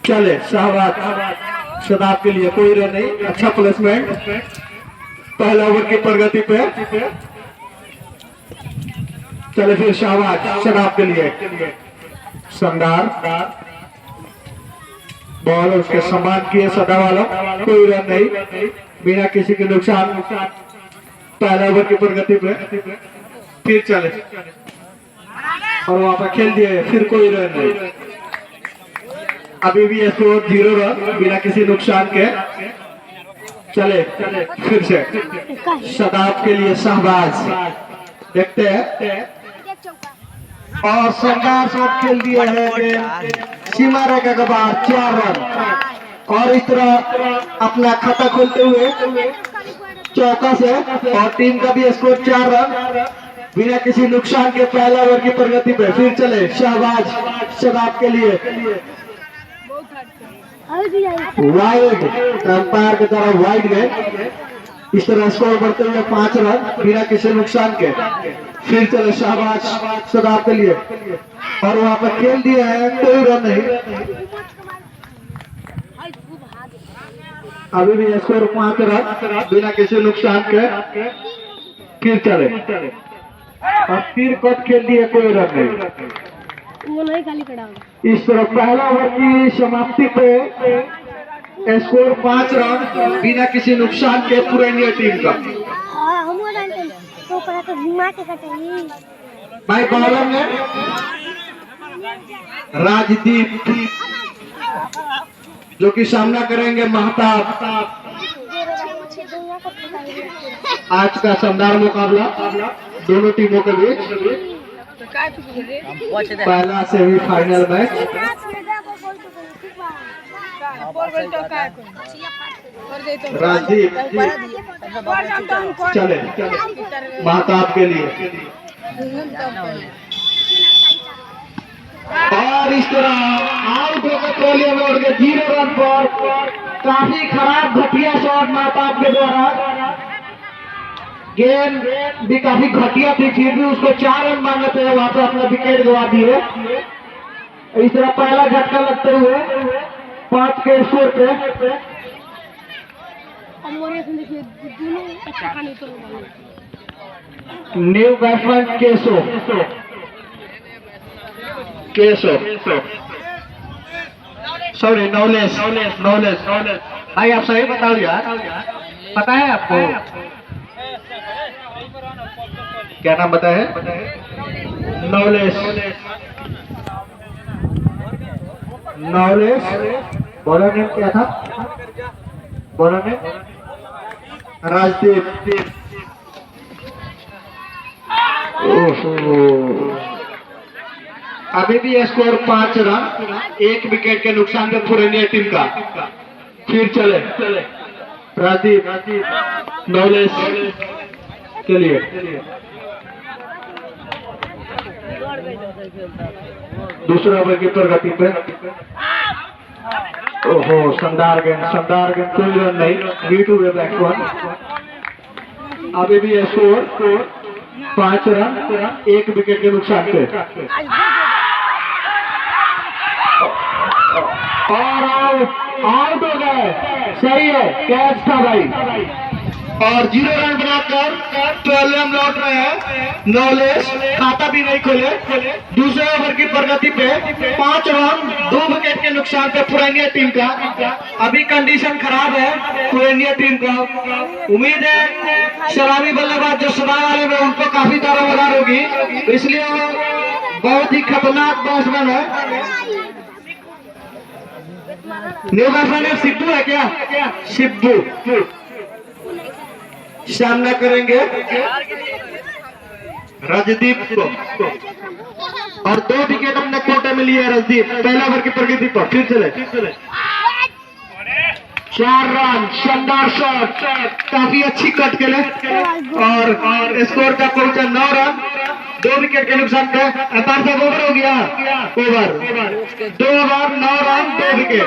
चले शाहबाज शदाब के लिए कोई रन नहीं। अच्छा प्लेसमेंट पहला ओवर की प्रगति पे। चले फिर शाहबाज शदाब के लिए शानदार बॉल उसके सम्मान किए सदा वालों। कोई रन नहीं बिना किसी के नुकसान। पहला ओवर की प्रगति पे फिर चले और वहां पर खेल दिए। फिर कोई रन नहीं। अभी भी स्कोर 0 रन बिना किसी नुकसान के। चले फिर से शदाब के लिए शाहबाज देखते हैं और शानदार शॉट खेल दिया है सीमा रेखा के बाहर 4 रन। और इस तरह अपना खाता खोलते हुए चौका से और टीम का भी स्कोर 4 रन बिना किसी नुकसान के पहला ओवर की प्रगति पे। फिर चले शाहबाज शदाब के लिए वाइड अंपायर की तरफ वाइड गए। इस तरह स्कोर बढ़ते हुए 5 रन बिना किसी नुकसान के। फिर चले शाहबाज शदाब के लिए और वहां पर खेल दिया है। कोई रन नहीं। अभी भी स्कोर 5 रन बिना किसी नुकसान के। फिर चले और फिर कट खेल दिए। कोई रन नहीं। इस तरह पहला ओवर की समाप्ति पे स्कोर 5 रन बिना किसी नुकसान के पुरानी टीम का। भाई बॉलर में राजदीप जो कि सामना करेंगे महताब। आज का शानदार मुकाबला दोनों टीमों के बीच पहला सेमीफाइनल मैच। राजदीप चले महताब के लिए और इस तरह आउट होकर पेट्रोलियम उड़ के 0 रन पर काफी खराब घटिया शॉट महताब के द्वारा। गेंद भी काफी घटिया थी फिर भी उसको 4 रन मांगे थे। वहां पर अपना विकेट गवा दिए। इस तरह पहला झटका लगते हुए 5 के स्कोर पे। New batsman Keshav sorry knowledge भाई आप सही बताओ यार। पता है आपको क्या नाम बताया? नॉलेज बॉलर नेम क्या था? Bowler name Rajdeep. अभी भी स्कोर 5 रन 1 विकेट के नुकसान पे पुरानी टीम का। फिर चले राजदीप नॉलेज के लिए दूसरा ओवर की प्रगति पे। ओहो शानदार गेंद कोई रन नहीं। बी टू वे बैक 1। अभी भी स्कोर 5 रन 1 विकेट के नुकसान पे। और आउट हो गए। सही है कैच था भाई। और 0 रन बनाकर पेट्रोलियम लौट रहे हैं। नॉलेज खाता भी नहीं खोले। दूसरे ओवर की प्रगति पे 5 रन 2 विकेट के नुकसान पे पुरानी टीम का। अभी कंडीशन खराब है पुरानी टीम का। उम्मीद है शराबी बल्लेबाज जो सदा वाले में उनको काफी दारोमदार होगी, इसलिए बहुत ही खतरनाक बैट्समैन है। न्यू बैट्समैन सिद्धू है क्या? सिद्धू सामना करेंगे राजदीप को और 2 विकेट अपने कोटे में लिए राजदीप पहला ओवर की प्रगति पर। फिर चले 4 रन शानदार शॉट काफी अच्छी कट के लिए और स्कोर का पहुंचा 9 रन 2 विकेट के नुकसान पे। अपार से ओवर हो गया। Over 2 over 9 run 2 wicket.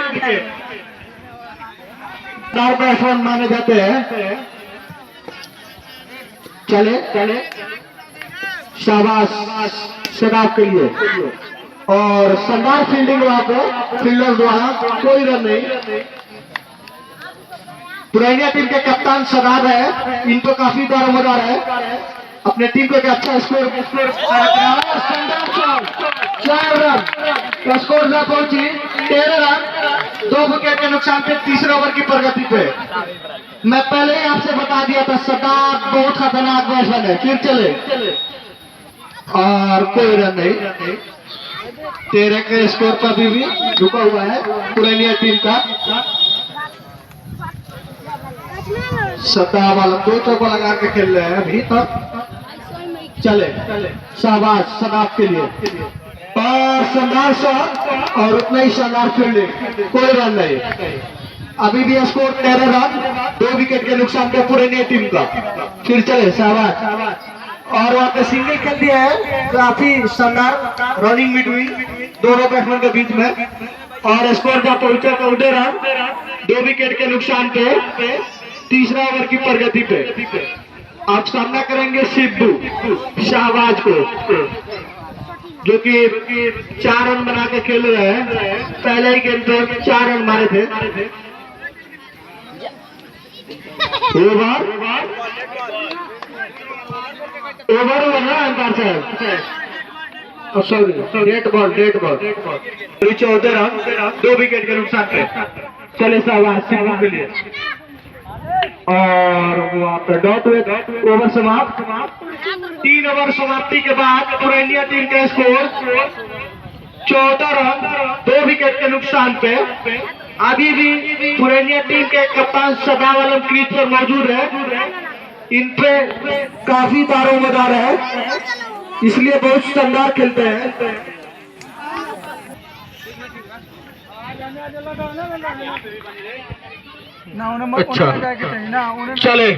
4 batsman माने जाते हैं। चले शाबाश शदाब के लिए और शानदार फील्डिंग वहां पे फील्डर द्वारा, कोई रन नहीं। पुरानिया टीम के कप्तान सदाब है, इनको काफी दारोमदार है, अपने टीम को एक अच्छा स्कोर 4 रन स्कोर न पहुंची, 13 रन 2 विकेट के नुकसान पे तीसरे ओवर की प्रगति पे। मैं पहले ही आपसे बता दिया था सदाब बहुत खतरनाक बैट्समैन है। फिर चले और कोई रन नहीं, 13 के स्कोर पर अभी भी रुका हुआ है पुरानिया टीम का। सदाब वाला 2 चौका लगा के खेल रहे हैं अभी तक। चले शाबाश सदाब के लिए, और शानदार शॉट और उतना ही शानदार फील्डिंग, कोई रन नहीं। अभी भी स्कोर 13 रन 2 विकेट के नुकसान पे पुरानी टीम का। फिर चले शाबाश, और वहां पे सिंगल खेल दिया है, काफी शानदार रनिंग बिटवीन दोनों बैट्समैन के बीच में, और स्कोर का पहुंचा 14 रन 2 विकेट के नुकसान पे तीसरा ओवर की प्रगति पे। आप सामना करेंगे सिद्धू शाहबाज को, जो कि 4 रन बना के खेल रहे हैं। पहले ही गेम पे 4 रन मारे थे। ओवर हुआ ना अंपायर साहब, sorry that ball 14 run 2 wicket के नुकसान पे। चले शाहबाज सिद्धू के लिए, और वहां पर डॉट हुए, ओवर समाप्त। 3 ओवर समाप्ति के बाद पुरानिया टीम का स्कोर 14 रन 2 विकेट के नुकसान पे। अभी भी पुरानिया टीम के कप्तान सदाब आलम क्रीज पर मौजूद है, इन पे काफी दारोमदार है, इसलिए बहुत शानदार खेलते हैं। अच्छा चले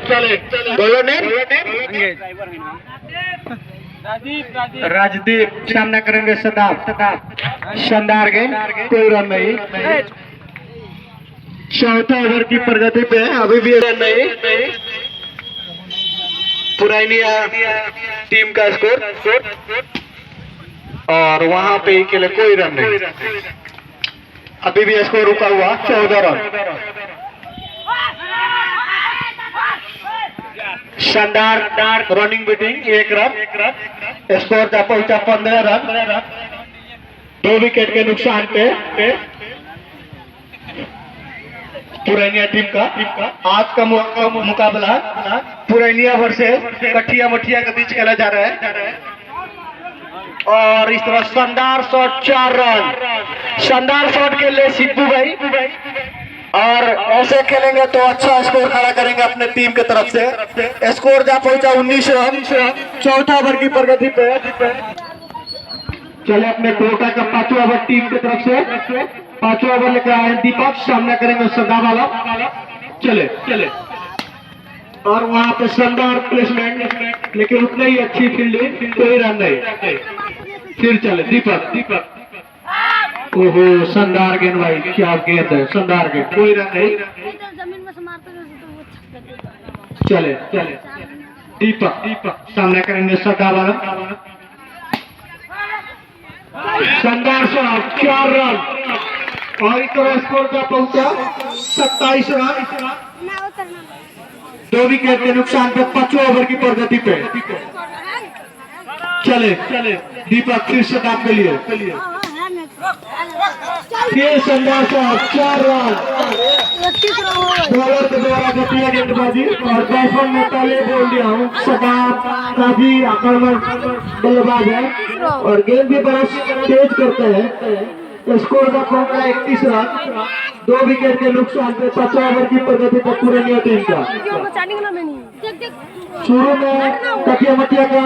राजदीप सामना करेंगे सदाब। शानदार गेम, कोई रन नहीं। चौथा ओवर की प्रगति पे अभी भी रन नहीं। पुरानिया टीम का स्कोर, और वहां पे के लिए कोई रन नहीं। अभी भी स्कोर रुका हुआ 14 रन। शानदार रनिंग बीटिंग 1 रन, स्कोर का पहुंचा 15 रन 2 विकेट के नुकसान पे पुरानिया टीम का। आज का मुकाबला पुरानिया वर्सेस कठिया मठिया के बीच खेला जा रहा है, और इस तरह शानदार शॉट 4 रन, शानदार शॉट के लिए सिद्धू भाई, और ऐसे खेलेंगे तो अच्छा स्कोर खड़ा करेंगे अपने टीम के तरफ से। स्कोर जा पहुंचा 19 रन 4था ओवर की प्रगति पे। चले अपने कोटा का 5वां ओवर टीम की तरफ से 5वां ओवर लेकर आए दीपक, सामना करेंगे सदाब वाला। चले और वहां पे शानदार प्लेसमेंट, लेकिन उतना ही अच्छी फील्डिंग, कोई रन नहीं। फिर चले दीपक, ओहो शानदार गेंद भाई, क्या गेंद है, शानदार गेंद, कोई रन नहीं। चले दीपक सामना करेंगे सदाब वाला। शानदार शॉट 4 रन, और इस तरह स्कोर का पहुंचा 27 रन 2 विकेट के नुकसान पे 5वें ओवर की प्रगति पे। चले दीपक फिर सदाब के लिए, ये शानदार शॉट 4 रन, बॉलर के द्वारा घटिया गेंदबाजी, और बैट्समैन ने पहले बोल दिया हूँ सदाब काफी आक्रामक बल्लेबाज है, और गेंद भी बड़ा तेज करते हैं। स्कोर का पहुंचा 31 रन 2 विकेट के नुकसान पे 5वां ओवर की प्रगति पर पुरानिया टीम का। शुरू में कटिया मटिया का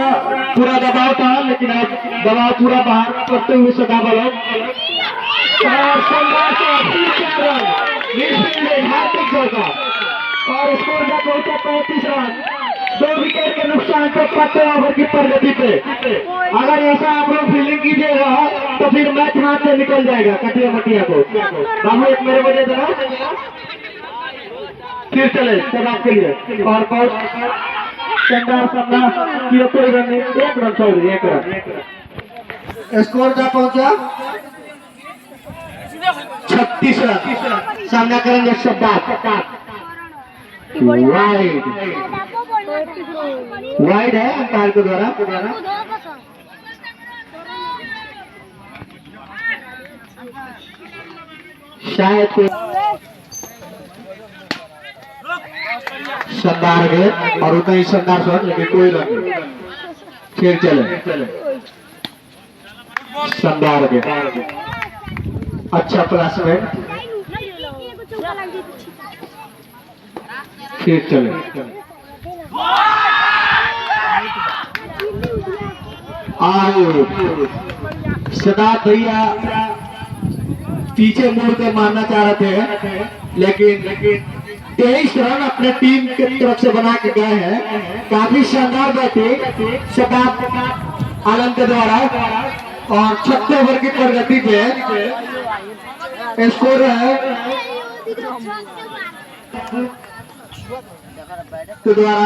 पूरा दबाव था, लेकिन अब दबाव पूरा बाहर करते हुए सदाब वाला, और स्कोर का पहुंचा 35 रन 2 विकेट के नुकसान पे 5वें ओवर की प्रगति पे। अगर ऐसा आप लोग फील्डिंग कीजिएगा तो फिर मैच हाथ से निकल जाएगा कटिया मटिया को। बाबू एक मेरे वजह देना। फिर चले सदाब के लिए, और बहुत शानदार सामना किया, कोई रन नहीं, 1 रन, 1 रन। स्कोर क्या पहुंचा? 36 रन। सामना करेंगे शब्दार। वाइड वाइड है अंपायर के द्वारा। शायद शानदार गेंद और उतना ही शानदार शॉट, लेकिन कोई रन नहीं। फिर चले शानदार गेंद, अच्छा प्लेसमेंट। फिर चले सिद्धार्थ भैया पीछे मुड़ के मारना चाह रहे थे, लेकिन 23 रन अपने टीम की तरफ से बना के गए हैं। काफी शानदार बैटिंग सिद्धार्थ आलम के द्वारा और 36 ओवर की प्रगति पे स्कोर है के द्वारा।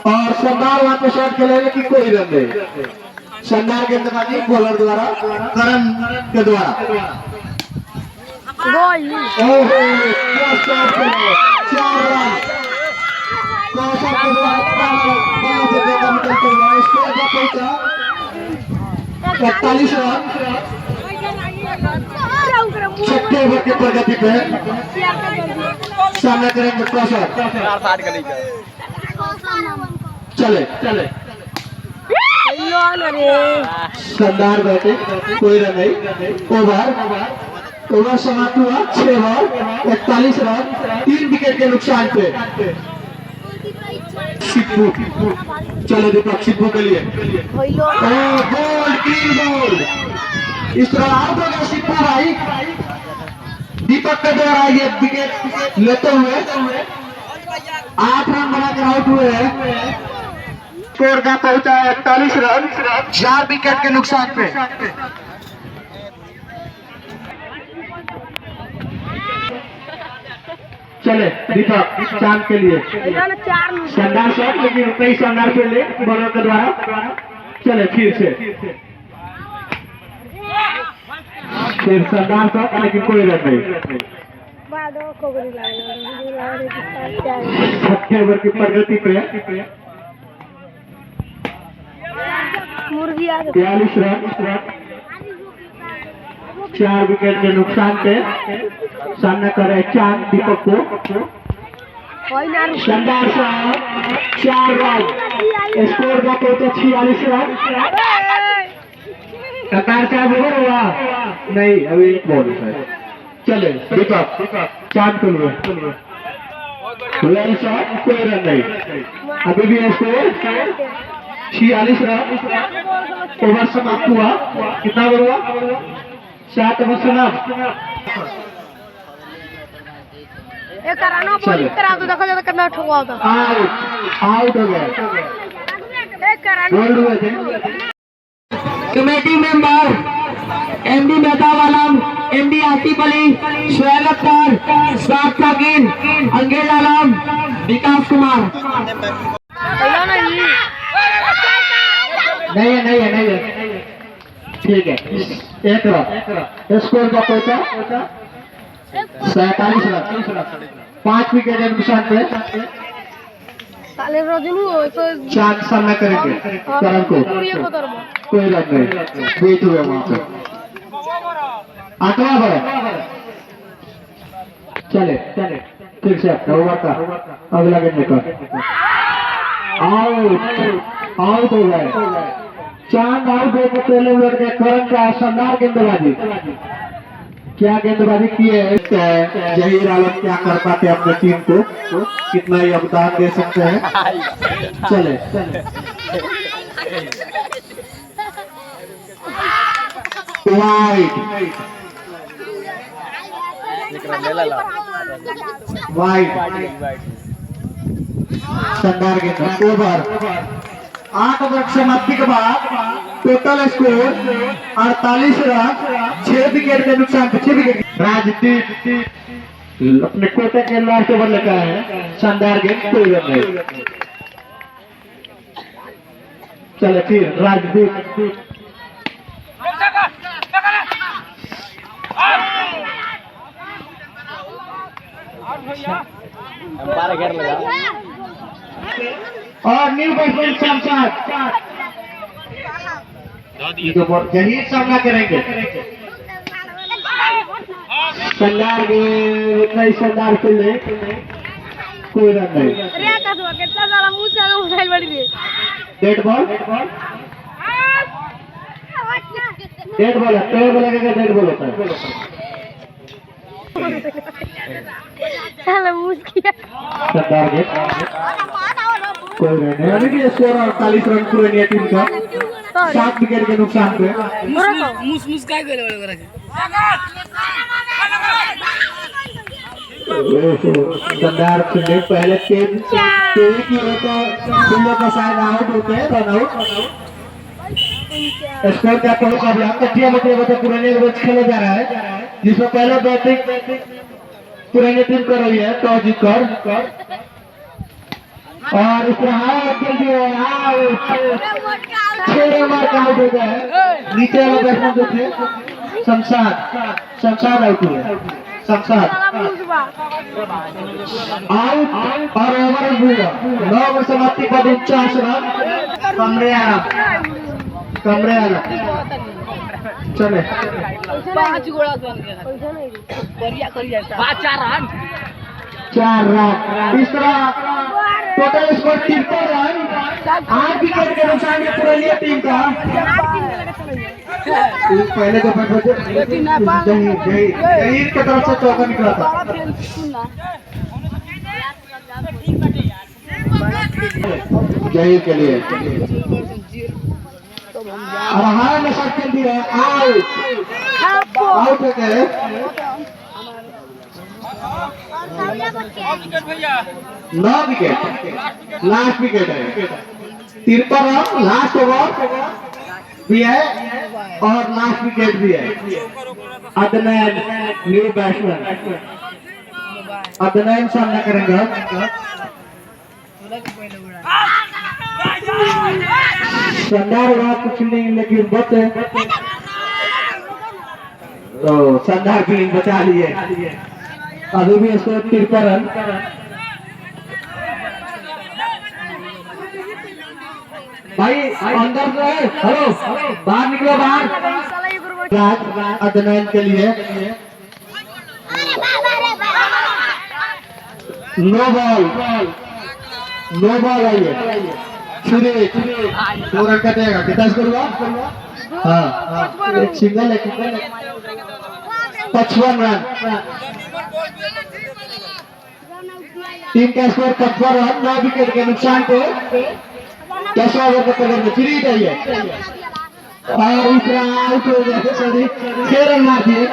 और शानदार वहां पे शॉट खेलेगा कि कोई रन नहीं। शानदार गेंदबाजी बॉलर द्वारा करण के द्वारा। ओहो क्या शॉट है, 4 रन। कौशल के द्वारा बाल से देखा निकलते हुए स्कोर क्या पहुंचा? 41 रन। 36 ओवर की प्रगति पे सामना करेंगे कौशल। चले शानदार बैटिंग, कोई रन नहीं। ओवर समाप्त हुआ 6 ओवर 41 रन, 3 विकेट के नुकसान पे। सिद्धू चलो दीपक, सिद्धू के लिए बोल्ड, क्लीन बोल्ड। इस तरह आउट हो गया सिद्धू भाई। दीपक के द्वारा ये विकेट लेते हुए 8 रन बनाकर आउट हुए हैं। स्कोर का पहुंचा है 41 रन, 4 विकेट के नुकसान पे। चले दीपक चांद के लिए शानदार शॉट, लेकिन उतना ही शानदार फील्डिंग बॉलर के द्वारा। चले फिर शानदार शॉट, लेकिन कोई रन नहीं। 36 ओवर की प्रगति पे 42 रन, 4 विकेट के नुकसान पे सामना कर रहे चांद दीपक को। शानदार शॉट, 4 रन। स्कोर का पहुंचा 46 रन। कतार का ओवर हुआ नहीं, अभी एक बॉल है। चले दीपक चांद को लिए शॉट, कोई रन नहीं। अभी भी स्कोर 46 रन। ओवर समाप्त हुआ। कितना ओवर हुआ? 7 ओवर समाप्त। आउट हो गया। कमेटी मेंबर एमडी मेहता आलम, एमडी आतिफ अली, शोएब अख्तर, साद साकिन, अंगेज आलम, विकास कुमार। नहीं है। ठीक है, एक रन। स्कोर का पहुंचा 47 रन, 5 विकेट के नुकसान पे। चांद सामना करेंगे करण को, कोई रन नहीं। वेट हुए वहां पे 8वां ओवर। चले फिर से ओवर का अगला गेंद लेकर आउट हो गए। चांद आउट होने के पहले ओवर के करण का शानदार गेंदबाजी। क्या गेंदबाजी की है जहीर आलम, क्या कर पाते अपने टीम को, कितना योगदान दे सकते हैं। चले वाइड शानदार गेंद। ओवर 8 ओवर समाप्ति के बाद टोटल स्कोर 48 रन, 6 विकेट के नुकसान पे। 6 विकेट। राजदीप अपने कोटे के लास्ट ओवर लेकर आए हैं। शानदार गेंद, कोई रन नहीं। चले फिर राजदीप और न्यू बैट्समैन शमशाद यही सामना करेंगे। शानदार उतना ही शानदार खेले, कोई रन नहीं। डेड बॉल डेड बॉल है, तेरे बोलेगा डेड बॉल होता है। शानदार गेट, कोई रन नहीं। अभी भी स्कोर 48 रन पूरे टीम का, 7 विकेट के नुकसान पे। शानदार खेले, पहले तेज की हो तो दोनों का शायद आउट होते हैं, रन आउट। स्कोर क्या पड़ो का अभियान कटिया मतलब पुराने रोज खेला जा रहा है, जिसमें पहले बैटिंग पुरानी टीम कर रही है टॉस जीतकर, और इस तरह खेल दिया आउट, 6 मार्क आउट हो गए। नीचे वाले बैट्समैन जो थे शमशाद आउट हुए, शमशाद आउट। और ओवर हुआ 9 ओवर समाप्ति पर 49 रन। कमरे आला चले 4 रन। इस तरह टोटल स्कोर 53 रन, 8 विकेट के नुकसान में पुरानी टीम का। पहले तो जहीर की तरफ से चौका निकला था। जहीर के लिए और हमारा नशा खेल दिया आउट हो गए। 9 विकेट, लास्ट विकेट है। 53 रन, लास्ट ओवर भी है और लास्ट विकेट भी है। अदनैन न्यू बैट्समैन, अदनैन सामना करेंगे। शानदार फील्डिंग, लेकिन बचे तो शानदार फील्डिंग बचा लिए। अभी भी इसको 53 रन। भाई अंदर से हेलो, बाहर निकलो, बाहर। अदनैन के लिए नो बॉल आई है। 2 रन कटेगा, कितना स्कोर हुआ? हाँ, एक सिंगल है, 55 रन। टीम का स्कोर 55 रन, 9 विकेट के नुकसान पे। कैसा ओवर का कदम में फ्री चाहिए और दूसरा आउट हो गया। 6 रन मार दिए,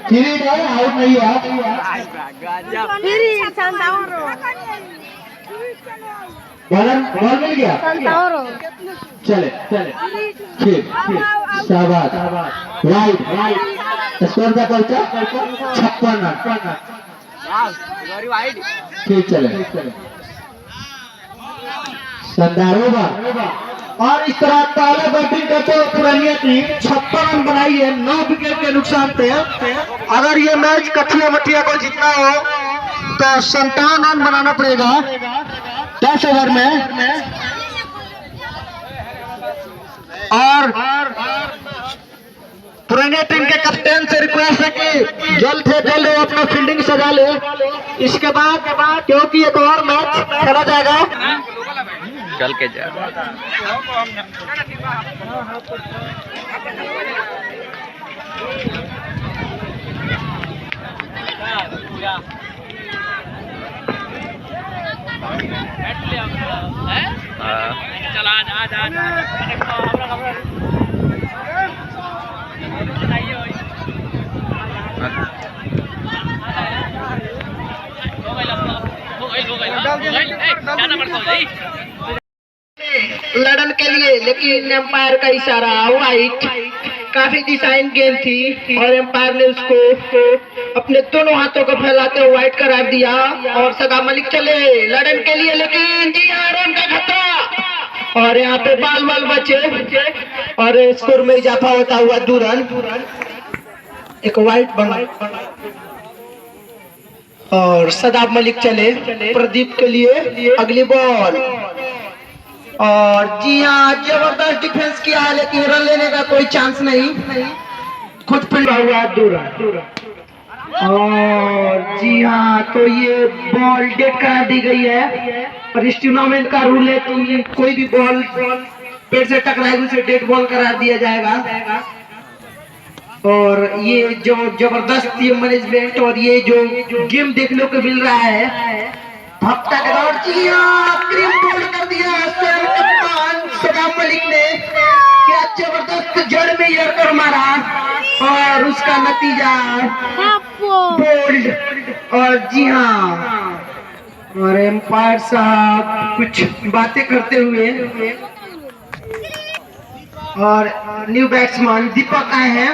फ्री है, आउट नहीं है। बॉल मिल गया, चले फिर शाबाश, राइट। स्कोर का पहुंचा 56 रन। फिर चले शानदार ओवर। और इस तरह पहले बैटिंग करते हुए पुरानी टीम 56 रन बनाई है 9 विकेट के नुकसान पे। अगर ये मैच कथिया मटिया को जीतना हो तो 57 रन बनाना पड़ेगा 10 ओवर में। और पुरानी टीम के कप्तान से रिक्वेस्ट है कि जल्द से जल्द वो अपना फील्डिंग सजा ले। इसके बाद क्योंकि एक और मैच खेला जाएगा, चल के जा। चल आज लड़न के लिए, लेकिन एम्पायर का इशारा वाइट। काफी डिजाइन गेंद थी और एम्पायर ने उसको अपने दोनों हाथों को फैलाते हुए वाइट करार दिया और सगा मलिक चले लड़न के लिए, लेकिन जी आराम का खतरा और यहाँ पे बाल बाल बचे और स्कोर में इजाफा होता हुआ 2 रन। एक वाइट बना और सदाब मलिक चले प्रदीप के लिए अगली बॉल। और जी हाँ, जबरदस्त डिफेंस किया है लेकिन रन लेने का कोई चांस नहीं, खुद फील्ड हुआ 2 रन। और जी हाँ, तो ये बॉल डेड करा दी गई है और इस टूर्नामेंट का रूल है कि कोई भी बॉल पेड़ से टकराएगी उसे डेड बॉल करार दिया जाएगा। और ये जो जबरदस्त ये मैनेजमेंट और ये जो गेम देखने को मिल रहा है हफ्ता के दौर, जी हाँ, क्रीम बोल्ड कर दिया स्वयं कप्तान सदाब मलिक ने। क्या जबरदस्त जड़ में यर्कर मारा और उसका नतीजा बोल्ड। और जी हाँ, और एम्पायर साहब कुछ बातें करते हुए और न्यू बैट्समैन दीपक आए हैं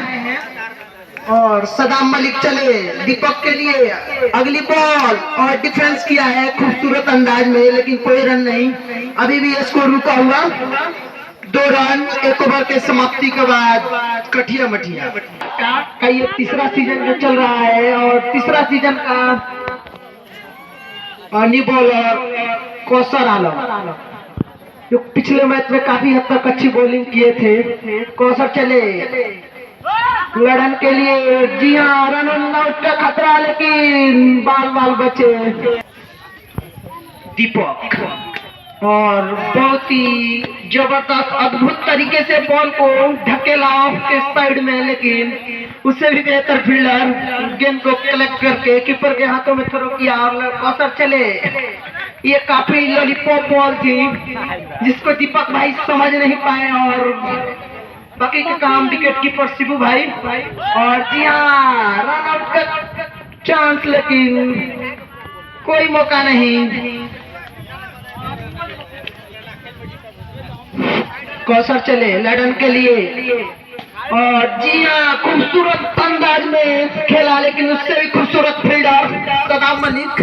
और सदाब मलिक चले दीपक के लिए अगली बॉल और डिफेंस किया है खूबसूरत अंदाज में लेकिन कोई रन नहीं। अभी भी स्कोर रुका हुआ 2 रन 1 ओवर के समाप्ति के बाद। कठिया मठिया का ये तीसरा सीजन जो चल रहा है और तीसरा सीजन का न्यू बॉलर कौसर आलम जो पिछले मैच में काफी हद तक अच्छी बॉलिंग किए थे। कौसर चले लड़न के लिए, जी हाँ, रन आउट का खतरा लेकिन बाल बाल बचे दीपक। और बहुत ही जबरदस्त अद्भुत तरीके से बॉल को ढकेला ऑफ के साइड में, लेकिन उससे भी बेहतर फील्डर गेंद को कलेक्ट करके कीपर के हाथों में थ्रो किया और कौसर चले। ये काफी लॉलीपॉप बॉल थी जिसको दीपक भाई समझ नहीं पाए और बाकी का काम विकेट कीपर शिबू भाई। और जी हाँ, रन आउट का चांस लेकिन कोई मौका नहीं। कौसर चले लड़न के लिए और जी हाँ, खूबसूरत अंदाज में खेला लेकिन उससे भी खूबसूरत फील्डर सदाब मलिक,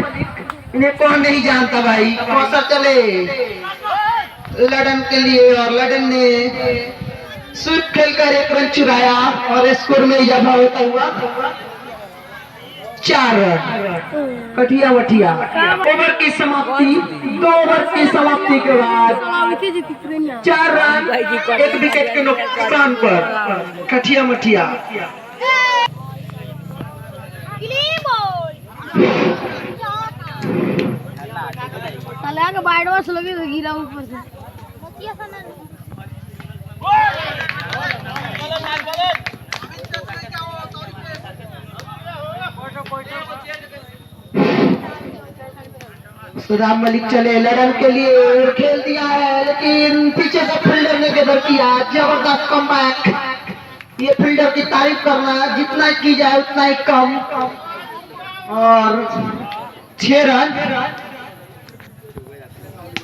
इन्हें कौन नहीं जानता भाई। कौसर चले लड़न के लिए और लड़न ने स्वीप खेलकर 1 रन चुराया और स्कोर में इजाफा होता हुआ 4 रन। कठिया वठिया ओवर की समाप्ति, 2 ओवर की समाप्ति के बाद 4 रन 1 विकेट के नुकसान पर कठिया मठिया। गिरा ऊपर से सदाब मलिक चले लड़न के लिए खेल दिया है लेकिन पीछे से फील्डर ने गदर किया। जबरदस्त कमबैक। ये फील्डर की तारीफ करना जितना की जाए उतना ही कम। और 6 रन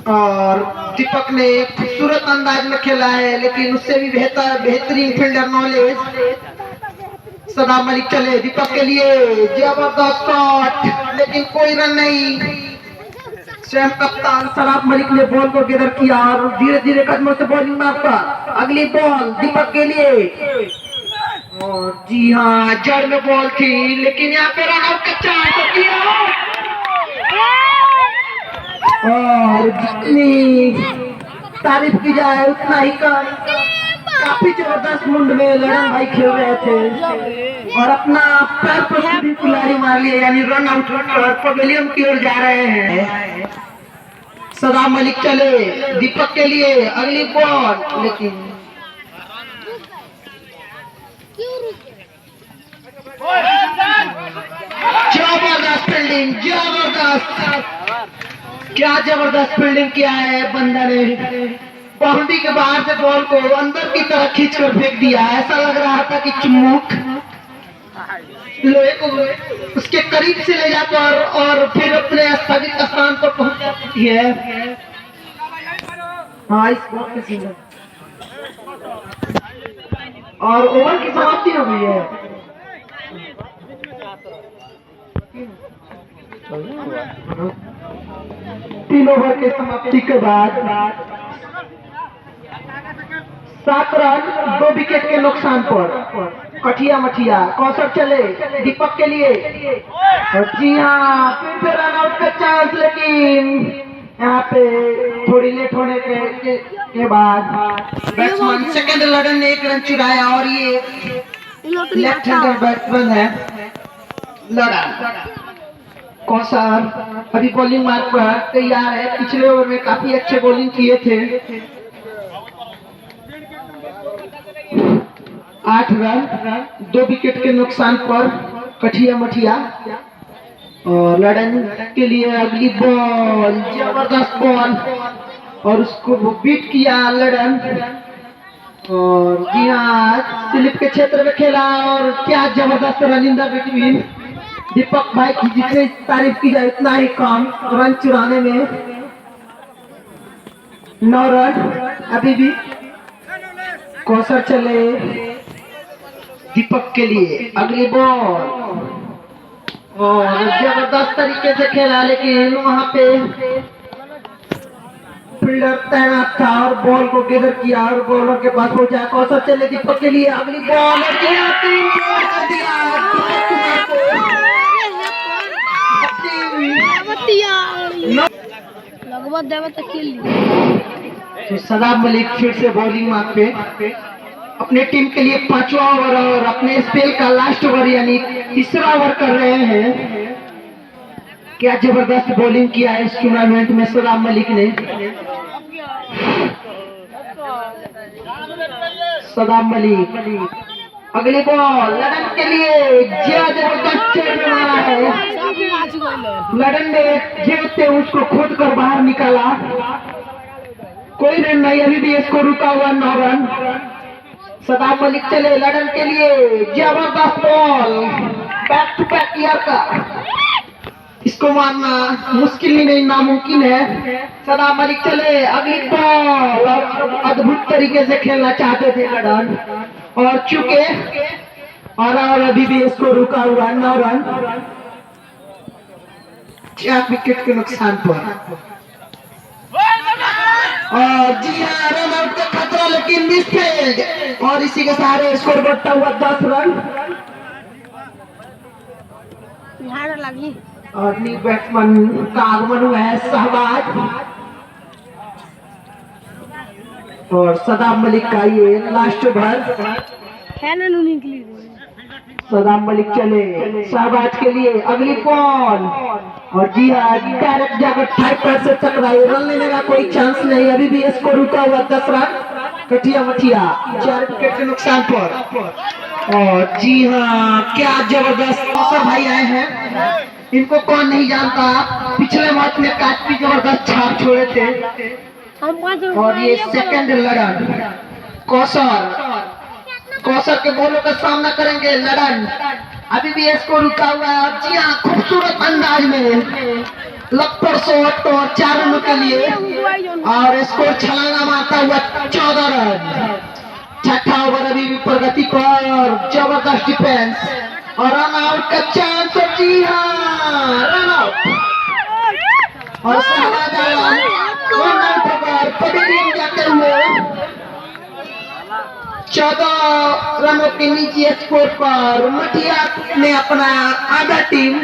और दीपक ने खूबसूरत अंदाज में खेला है लेकिन उससे भी बेहतरीन फील्डर नॉलेज सदाब मलिक चले दीपक के लिए। जबरदस्त शॉट लेकिन कोई रन नहीं। स्वयं कप्तान सदाब मलिक ने बॉल को गैदर किया और धीरे धीरे कदमों से बॉलिंग मारता। अगली बॉल दीपक के लिए और जी हाँ, जड़ में बॉल थी लेकिन यहाँ पे रन आउट का चांस किया और जितनी तारीफ की जाए उतना ही कम। काफी जबरदस्त मुंड में लड़न भाई खेल रहे थे और अपना पैर पर सीधी कुल्हाड़ी मार लिया, यानी रन आउट कर पवेलियन की ओर जा रहे हैं। सदाब मलिक चले दीपक के लिए अगली बॉल लेकिन जबरदस्त फील्डिंग, जबरदस्त, क्या जबरदस्त फील्डिंग किया है बंदा ने। बाउंड्री के बाहर से बॉल को अंदर की तरफ खींचकर फेंक दिया। ऐसा लग रहा था कि चुम्मुक लोहे को उसके करीब से ले जाकर और फिर अपने स्थगित स्थान पर पहुंच जाती है। हाँ, इस बॉल के सीजन और ओवर की समाप्ति हो गई है। 3 ओवर के समाप्ति के बाद 7 रन 2 विकेट के नुकसान पर। कठिया मठिया कौशल चले दीपक के लिए, और जी हाँ फिर से रन आउट का चांस, लेकिन यहाँ पे थोड़ी लेट होने के बाद बैट्समैन सेकंड लड़न ने 1 रन चुराया, और ये लेफ्ट हैंडर बैट्समैन है लड़न। कौशल अभी बॉलिंग मार्क पर तैयार है, पिछले ओवर में काफी अच्छे बॉलिंग किए थे। 8 रन 2 विकेट के नुकसान पर कठिया मठिया, और लड़न के लिए अगली बॉल जबरदस्त बॉल, और उसको वो बीट किया लड़न, और जी हाँ स्लिप के क्षेत्र में खेला, और क्या जबरदस्त रन इन द बिटवीन। दीपक भाई की जितनी तारीफ की जाए उतना ही कम रन चुराने में। 9 रन अभी भी। कौशल चले दीपक के लिए अगली बॉल, और जबरदस्त तरीके से खेला, लेकिन वहां पे फील्डर तैनात था और बॉल को गैदर किया, और बॉलर के पास पहुंचा। कौशल चले दीपक के लिए अगली बॉल, और 3 कर दिया। तो सदाब मलिक फिर से बॉलिंग मार्क पे अपने टीम के लिए 5वां ओवर और अपने स्पेल का लास्ट ओवर यानी तीसरा ओवर कर रहे हैं। क्या जबरदस्त बॉलिंग किया है इस टूर्नामेंट में सदाब मलिक ने। सदाब मलिक अगली बॉल लड़न के लिए, जबरदस्त चेयर में मारा है लड़न ने, जीतते उसको खोद कर बाहर निकाला। कोई रन नहीं, अभी भी इसको रुका हुआ 9 रन। सदाब मलिक चले लड़न के लिए, जबरदस्त ball back to back year का, इसको मारना मुश्किल ही नहीं नामुमकिन है। सदाब मलिक चले अगली बॉल, और अद्भुत तरीके से खेलना चाहते थे लड़न, और चुके, और अभी भी इसको रुका हुआ 9 रन 4 विकेट के नुकसान पर। और जी हाँ रन आउट का खतरा, लेकिन मिसफील्ड, और इसी के सहारे स्कोर बढ़ता हुआ 10 रन। और न्यू बैट्समैन का आगमन हुआ है शहबाज, और सदाब मलिक का ये लास्ट ओवर। सदाब मलिक चले शहबाज के लिए अगली बॉल, और जी हाँ डायरेक्ट जाकर 5 पर से टकराई, रन लेने का कोई चांस नहीं। अभी भी इसको रुका हुआ 10 रन कठिया मठिया 4 विकेट के नुकसान पर। और जी हाँ क्या जबरदस्त कौशल भाई आए हैं, इनको कौन नहीं जानता, पिछले मैच में काफी जबरदस्त छाप छोड़े थे। और ये सेकंड लड़न कौशल के बॉलों का सामना करेंगे लड़न, अभी भी इसको रुका हुआ है। और जी हाँ खूबसूरत अंदाज में लपड़ शॉट और 4 रनों के लिए, और स्कोर छलांगा मारता हुआ 14 रन। छठा ओवर अभी भी प्रगति पर, जबरदस्त डिफेंस और रन आउट का चांस। और जी हाँ रन आउट, और शहबाज आलम रन आउट होकर पवेलियन जाते हुए 14 रनों के नीचे स्कोर पर। मठिया ने अपना आधा टीम,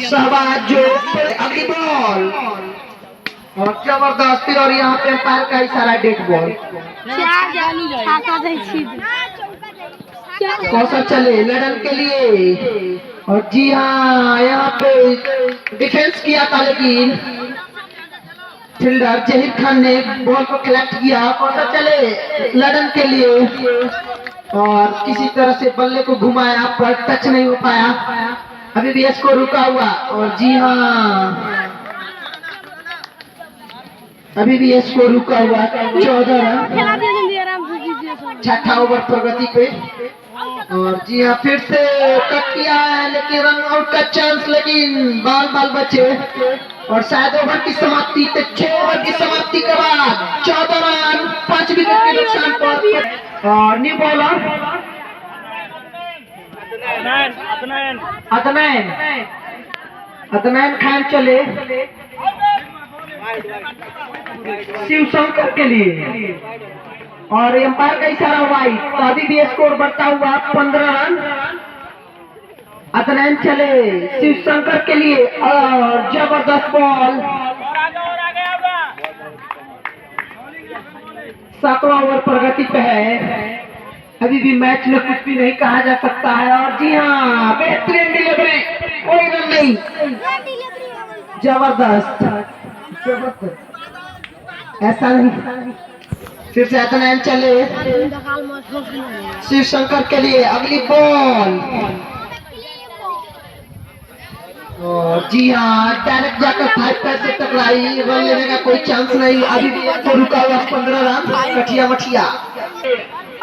शहबाज जो अगली बॉल, और जबरदस्ती, और यहाँ पे अंपायर का इशारा डेड बॉल। कौशल चले लड़न के लिए, और जी हाँ यहाँ पे डिफेंस किया था, लेकिन फील्डर जहीर खान ने बॉल को कलेक्ट किया। कौशल चले लड़न के लिए, और किसी तरह से बल्ले को घुमाया पर टच नहीं हो पाया, अभी भी इसको रुका हुआ। और जी हाँ अभी भी इसको रुका हुआ 14 रन। छठा ओवर प्रगति पे, और जी हाँ फिर से कट किया है, लेकिन रन आउट का चांस, लेकिन बाल बचे, और शायद ओवर की समाप्ति, तो 6 ओवर की समाप्ति के बाद 14 रन 5 विकेट के नुकसान पर। और न्यू बॉलर अदनैन खान चले शिव शंकर के लिए, और एम्पायर का इशारा वाइड। तो अभी भी स्कोर बढ़ता हुआ 15 रन। अदनान चले शिव शंकर के लिए और जबरदस्त बॉल। 7वां ओवर प्रगति पे है। अभी भी मैच में कुछ भी नहीं कहा जा सकता है। और जी हाँ, बेहतरीन डिलीवरी, कोई रन नहीं। जबरदस्त ऐसा नहीं। फिर से अदनान चले शिव शंकर के लिए अगली बॉल। और जी हाँ, डायरेक्ट जाकर 5 पैर से टकराई, रन लेने का कोई चांस नहीं। अभी भी तो रुका हुआ 15 रन। कठिया मठिया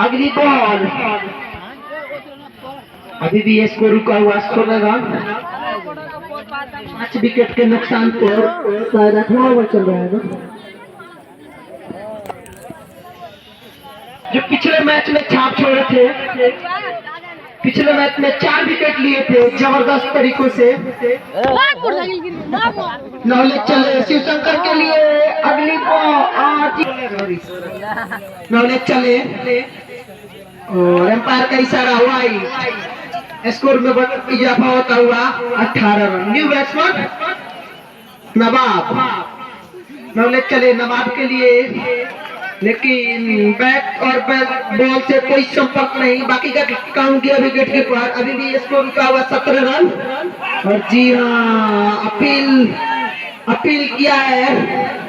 अगली बॉल। अभी भी स्कोर रुका हुआ 16 रन। 5 विकेट के नुकसान पर शायद 8वां ओवर चल रहा है ना। जो पिछले मैच में छाप छोड़े थे, पिछले मैच में 4 विकेट लिए थे जबरदस्त तरीकों से। नॉलेज चले शिव शंकर के लिए अगली बॉल। नॉलेज चले और एम्पायर का इशारा हुआ। स्कोर में इजाफा होता हुआ 18 रन। न्यू बैट्समैन नवाब। नॉलेज चले नवाब के लिए, लेकिन बैट और बॉल से कोई संपर्क नहीं। बाकी का काम किया विकेट के पार। अभी भी स्कोर रुका हुआ 17 रन। और जी हाँ, अपील किया है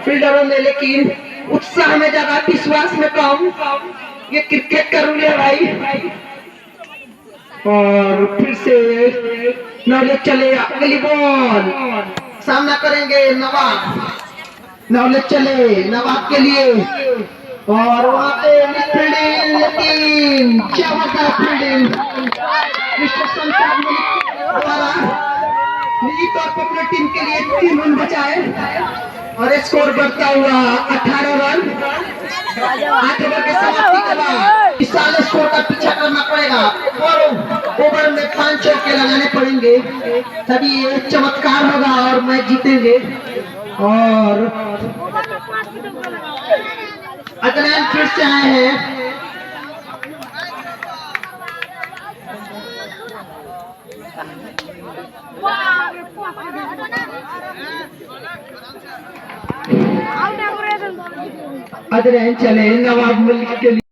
फील्डरों ने, लेकिन उत्साह में ज्यादा, विश्वास में कम। ये क्रिकेट का रूल है भाई। और फिर से नॉलेज चले अगली बॉल। सामना करेंगे नवाब। नॉलेज चले नवाब के लिए और वहां पे फील्डिंग, लेकिन जबरदस्त फील्डिंग मिस्टर संसार मलिक द्वारा निजी तौर पर अपनी टीम के लिए 3 रन बचाए। और स्कोर बढ़ता हुआ 18 रन। 8 ओवर के समाप्ति के बाद इस साल स्कोर का पीछा करना पड़ेगा। ओवर में 5 चौके लगाने पड़ेंगे, तभी ये चमत्कार होगा और मैच जीतेंगे। और अदनान फिर से आए हैं। अदनान चले नवाब मलिक के लिए।